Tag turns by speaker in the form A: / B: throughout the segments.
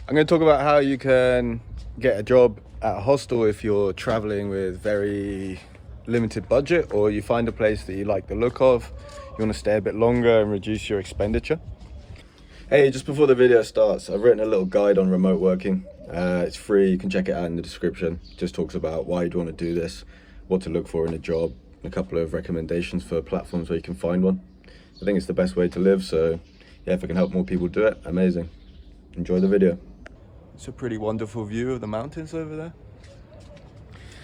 A: I'm going to talk about how you can get a job at a hostel if you're traveling with very limited budget, or you find a place that you like the look of, you want to stay a bit longer and reduce your expenditure. Hey, just before the video starts, I've written a little guide on remote working. It's free, you can check it out in the description. It just talks about why you'd want to do this, what to look for in a job, and a couple of recommendations for platforms where you can find one. I think it's the best way to live, so yeah, if I can help more people do it, amazing. Enjoy the video. It's a pretty wonderful view of the mountains over there.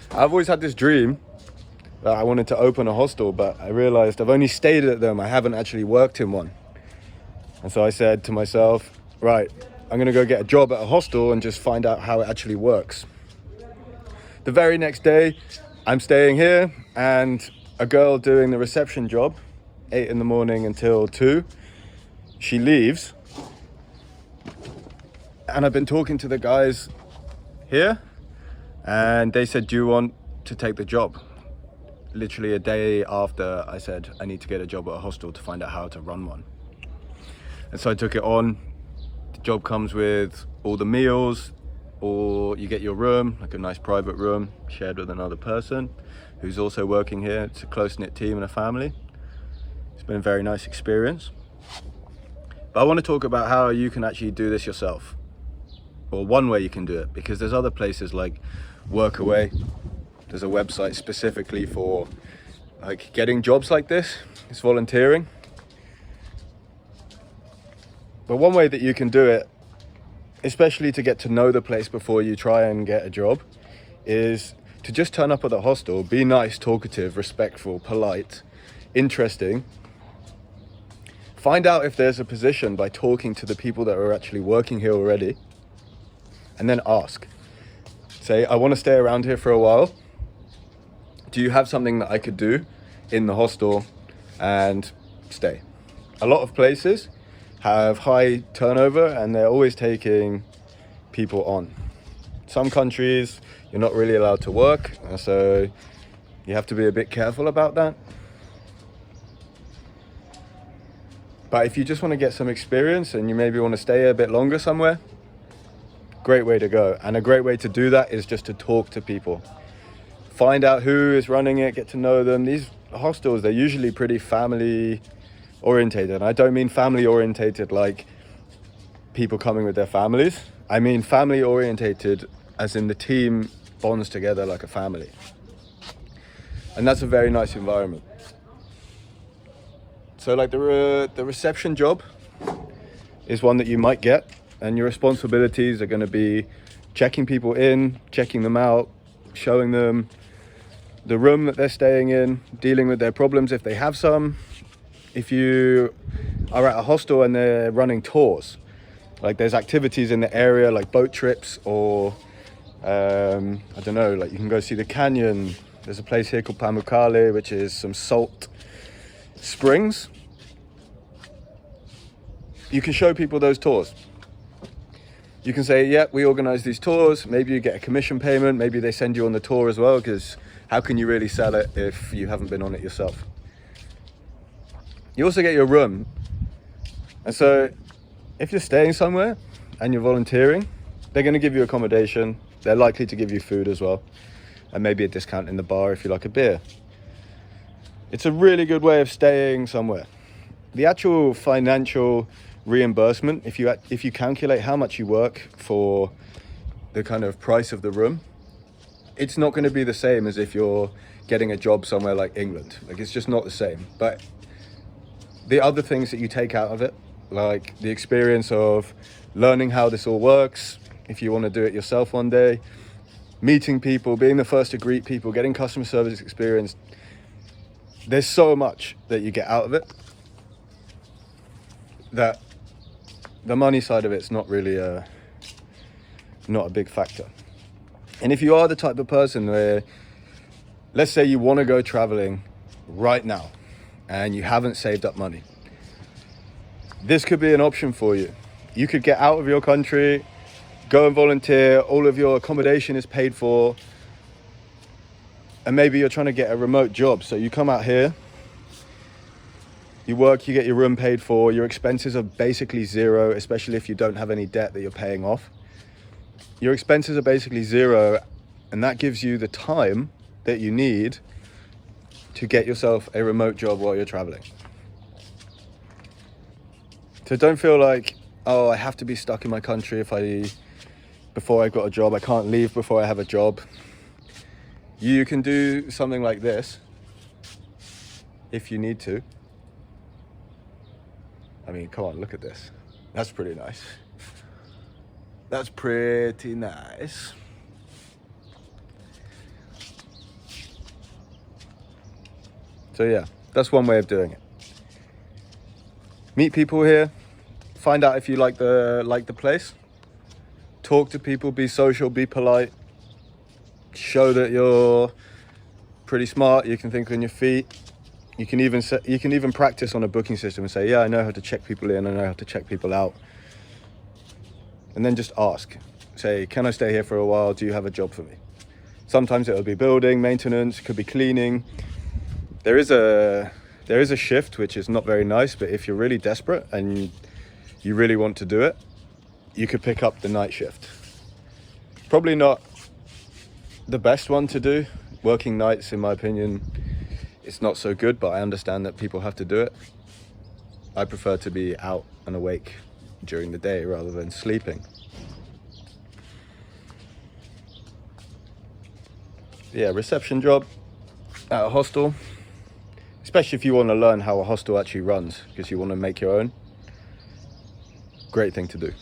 A: I've always had this dream that I wanted to open a hostel, but I realized I've only stayed at them, I haven't actually worked in one. And so I said to myself, right, I'm gonna go get a job at a hostel and just find out how it actually works. The very next day, I'm staying here, and a girl doing the reception job, 8 in the morning until 2, she leaves. And I've been talking to the guys here, and they said, do you want to take the job? Literally a day after I said I need to get a job at a hostel to find out how to run one. And so I took it on. The job comes with all the meals, or you get your room, like a nice private room shared with another person who's also working here. It's a close-knit team and a family. It's been a very nice experience. But I want to talk about how you can actually do this yourself, or one way you can do it, because there's other places like Workaway. There's a website specifically for like getting jobs like this. It's volunteering. But one way that you can do it, especially to get to know the place before you try and get a job, is to just turn up at the hostel, be nice, talkative, respectful, polite, interesting. Find out if there's a position by talking to the people that are actually working here already, and then ask. Say, I want to stay around here for a while. Do you have something that I could do in the hostel and stay? A lot of places have high turnover and they're always taking people on. Some countries, you're not really allowed to work, so you have to be a bit careful about that. But if you just want to get some experience and you maybe want to stay a bit longer somewhere, great way to go. And a great way to do that is just to talk to people. Find out who is running it, get to know them. These hostels, they're usually pretty family orientated. And I don't mean family orientated like people coming with their families. I mean family orientated as in the team bonds together like a family. And that's a very nice environment. So like the reception job is one that you might get, and your responsibilities are going to be checking people in, checking them out, showing them the room that they're staying in, dealing with their problems if they have some. If you are at a hostel and they're running tours, like there's activities in the area like boat trips, or I don't know, like you can go see the canyon. There's a place here called Pamukkale, which is some salt springs. You can show people those tours. You can say, yeah, we organize these tours. Maybe you get a commission payment. Maybe they send you on the tour as well, because how can you really sell it if you haven't been on it yourself? You also get your room. And so if you're staying somewhere and you're volunteering, they're going to give you accommodation. They're likely to give you food as well, and maybe a discount in the bar if you like a beer. It's a really good way of staying somewhere. The actual financial reimbursement, if you calculate how much you work for the kind of price of the room, it's not going to be the same as if you're getting a job somewhere like England. Like, it's just not the same. But the other things that you take out of it, like the experience of learning how this all works, if you want to do it yourself one day, meeting people, being the first to greet people, getting customer service experience, there's so much that you get out of it that the money side of it's not really not a big factor. And if you are the type of person where, let's say you want to go traveling right now and you haven't saved up money, this could be an option for you. You could get out of your country, go and volunteer, all of your accommodation is paid for, and maybe you're trying to get a remote job. So you come out here, You work, you get your room paid for, your expenses are basically zero, especially if you don't have any debt that you're paying off. Your expenses are basically zero, and that gives you the time that you need to get yourself a remote job while you're traveling. So don't feel like, oh, I have to be stuck in my country before I've got a job. I can't leave before I have a job. You can do something like this if you need to. I mean, come on, look at this. That's pretty nice. That's pretty nice. So yeah, that's one way of doing it. Meet people here. Find out if you like the place. Talk to people, be social, be polite. Show that you're pretty smart, you can think on your feet. You can even practice on a booking system and say, yeah, I know how to check people in, I know how to check people out. And then just ask. Say, can I stay here for a while? Do you have a job for me? Sometimes it'll be building, maintenance, it could be cleaning. There is a shift which is not very nice, but if you're really desperate and you really want to do it, you could pick up the night shift. Probably not the best one to do. Working nights, in my opinion, it's not so good, but I understand that people have to do it. I prefer to be out and awake during the day rather than sleeping. Yeah, reception job at a hostel, especially if you want to learn how a hostel actually runs because you want to make your own. Great thing to do.